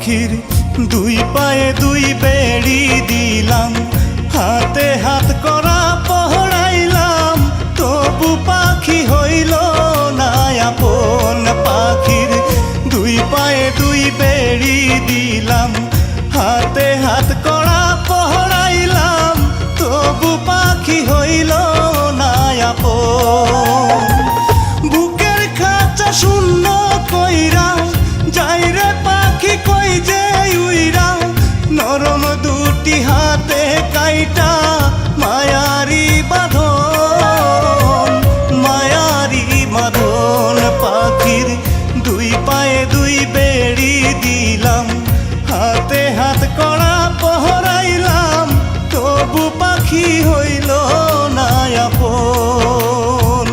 পাখির দুই পায়ে দুই বেড়ি দিলাম, হাতে হাত করা পহড়াইলাম, তবু পাখি হইল না আপন। পাখির দুই পায়ে দুই বেড়ি দিলাম, হাতে হাত করা পহড়াইলাম, তবু পাখি হইল না আপন। বুকের খাঁচা শূন্য কইরা যাই রে পাখি কই যে উইরা, নরম দুটি হাতে কাইটা মায়ারি বাঁধন, মায়ারি বাঁধন। পাখির দুই পায়ে দুই বেড়ি দিলাম, হাতে হাত করা পহড়াইলাম, তবু পাখি হইল না আপন।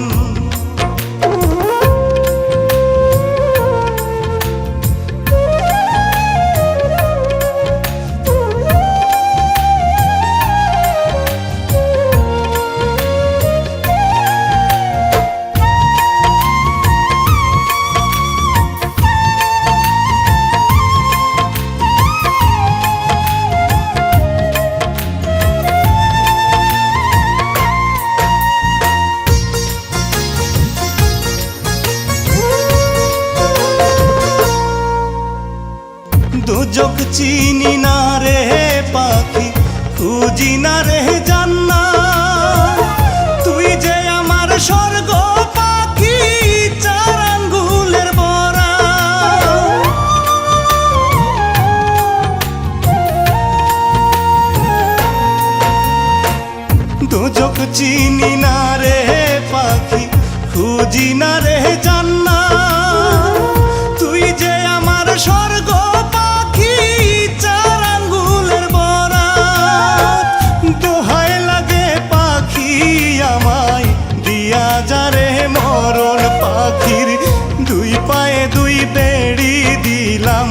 দোজক চিনি না রে পাখি, খুঁজি না রে জান্নাত, তুই যে আমার স্বর্গ পাখি চার আঙ্গুলের বরা। দোজক চিনি না রে পাখি, খুঁজি না রে জান্নাত, তুই যে আমার স্বর্গ পাখি চার আঙ্গুলের বরাত। দোহাই লাগে পাখি আমায় দিয়া যারে মরণ। পাখির দুই পায়ে দুই বেড়ি দিলাম,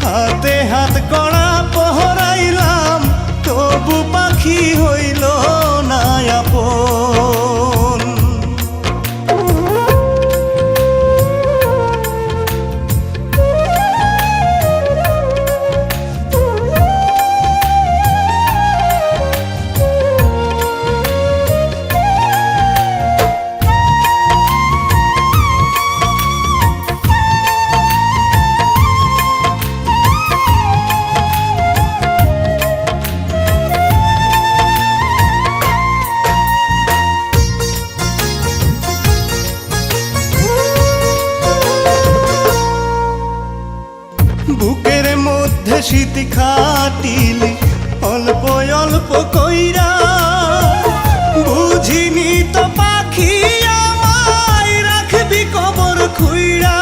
হাতে হাত করা পহড়াইলাম, তবু পাখি হইল না আপন। বুকের মধ্যে শীত খাটিলি অল্প অল্প কইরা, বুঝিনি তো পাখি আমায় রাখবি কবর খুইরা।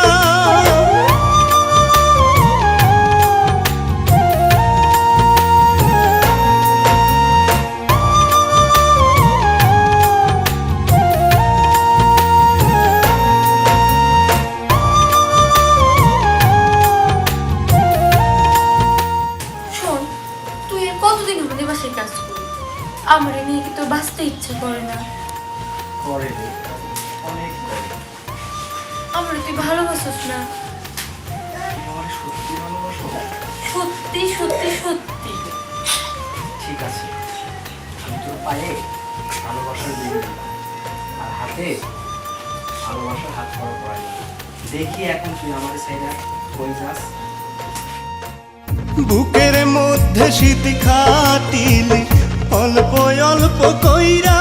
আমার নিয়ে কি তোর বাঁচতে ইচ্ছে করে না? করে রে, অনেক করে। আমার তুই ভালোবাসিস না? আমার সত্যি ভালোবাসো? সত্যি সত্যি সত্যি। ঠিক আছে, আমি তোর পায়ে ভালোবাসার দিন আর হাতে ভালোবাসার হাত করা পড়াই। দেখি এখন তুই আমার সাইডে কই যাস। বুকের মধ্যে শীত খাটিলি অল্প অল্প কইরা,